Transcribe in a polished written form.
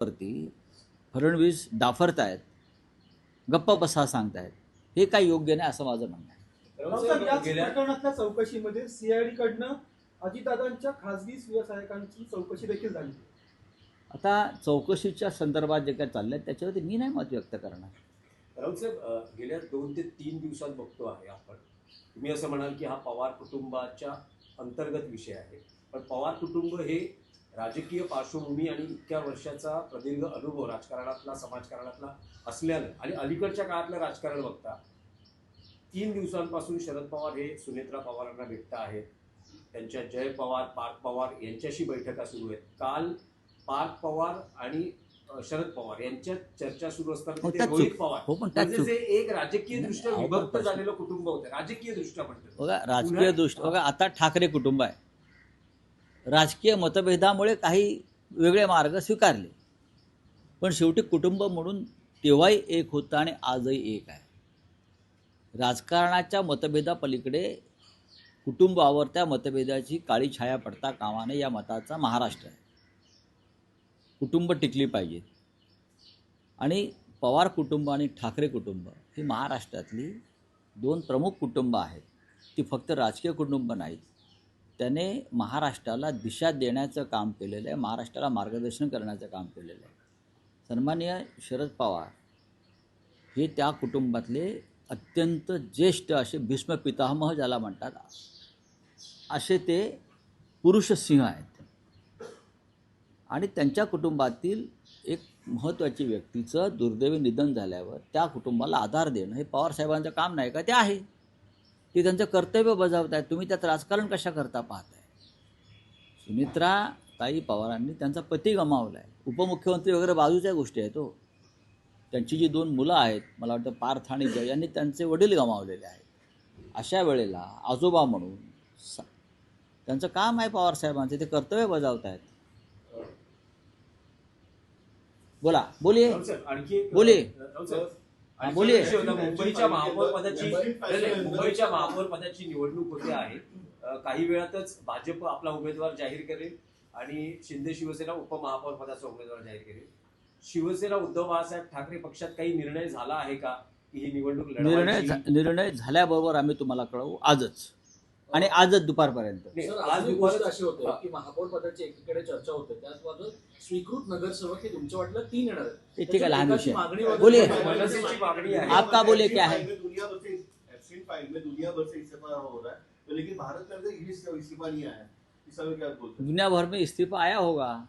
वरती फडणवीस डाफरतायत, गप्प बसा सांगतायत, हे काही योग्य नाही असं माझं म्हणणं आहे. याच प्रकरणातल्या चौकशीमध्ये सीआयडी कडनं अजितदादांच्या खासगी व्यावसायिकांची चौकशी देखील झाली. आता चौकशीच्या संदर्भात जे काय चाललंय त्याच्यावरती मी नाही मत व्यक्त करणार. राऊत साहेब, गेल्या 2 ते 3 दिवसात बघतो आहे आपण, तुम्ही असं म्हणाल की हा पवार कुटुंबाच्या अंतर्गत विषय आहे, पण पवार कुटुंब हे राजकीय पार्श्वभूमी आणि इतक्या वर्षाचा प्रदीर्घ अनुभव राजकारणातला समाजकारणातला असल्यानं आणि अलीकडच्या काळातलं राजकारण बघता 3 दिवसांपासून शरद पवार हे सुनेत्रा पवारांना भेटत आहेत. त्यांच्या जय पवार, पार्थ पवार यांच्याशी बैठका सुरू आहेत. काल पार्थ पवार आणि शरद पवार यांच्यात चर्चा सुरू असताना तिथे रोहित पवार म्हणजे जे एक राजकीय दृष्ट्या विभक्त झालेलं कुटुंब होतं, राजकीय दृष्ट्या म्हणतात बघा, राजकीय दृष्टी बघा, आता ठाकरे कुटुंब आहे, राजकीय मतभेदामुळे काही वेगळे मार्ग स्वीकारले, पण शेवटी कुटुंब म्हणून तेव्हाही एक होतं आणि आजही एक आहे. राजकारणाच्या मतभेदापलीकडे कुटुंबावर त्या मतभेदाची काळी छाया पडता कामा नये, या मताचा महाराष्ट्र आहे. कुटुंब टिकली पाहिजेत. आणि पवार कुटुंब आणि ठाकरे कुटुंब ही महाराष्ट्रातली 2 प्रमुख कुटुंब आहेत. ती फक्त राजकीय कुटुंब नाहीत. त्याने महाराष्ट्राला दिशा देण्याचं काम केलेलं आहे, महाराष्ट्राला मार्गदर्शन करण्याचं काम केलेलं आहे. सन्माननीय शरद पवार हे त्या कुटुंबातले अत्यंत ज्येष्ठ असे भीष्म पितामह ज्याला म्हणतात, असे ते पुरुष सिंह आहेत. आणि त्यांच्या कुटुंबातील एक महत्त्वाची व्यक्तीचं दुर्दैवी निधन झाल्यावर त्या कुटुंबाला आधार देणं हे पवारसाहेबांचं काम नाही का? ते आहे, ते त्यांचं कर्तव्य बजावत आहेत. तुम्ही त्यात राजकारण कशा करता पाहताय? सुनेत्रा ताई पवारांनी त्यांचा पती गमावला आहे, उपमुख्यमंत्री वगैरे बाजूच्या गोष्टी आहेत. त्यांची जी 2 मुलं आहेत, मला वाटतं पार्थ आणि जय, यांनी त्यांचे वडील गमावलेले आहेत. अशा वेळेला आजोबा म्हणून त्यांचं काम आहे पवारसाहेबांचं, ते कर्तव्य बजावत आहेत. बोला, बोलिये, बोलिये, बोलिये. मुंबईच्या महापौर पदाची निवडणूक होते आहे. काही वेळातच भाजप आपला उमेदवार जाहीर करेल आणि शिंदे शिवसेना उपमहापौर पदाचा उमेदवार जाहीर करेल. शिवसेना उद्धव बाळासाहेब ठाकरे पक्षात काही निर्णय झाला आहे का की ही निवडणूक निर्णय झाल्याबरोबर आम्ही तुम्हाला कळवू, आजच आणि आजच दुपारपर्यंत. आज गोष्ट अशी होते की महापौर पदाची एकीकडे चर्चा होते, त्याच बाजूला स्वीकृत नगरसेवक हे तुमच्या वाटलं 3 येणार आहेत. ठीक आहे, लहान विषय. बोलिए, आपका बोलिए, क्या है? दुनिया भर से इस्तीफा हो रहा है, तो लेकिन भारत में इस्तीफा नहीं आया. दुनिया भर में इस्तीफा आया होगा.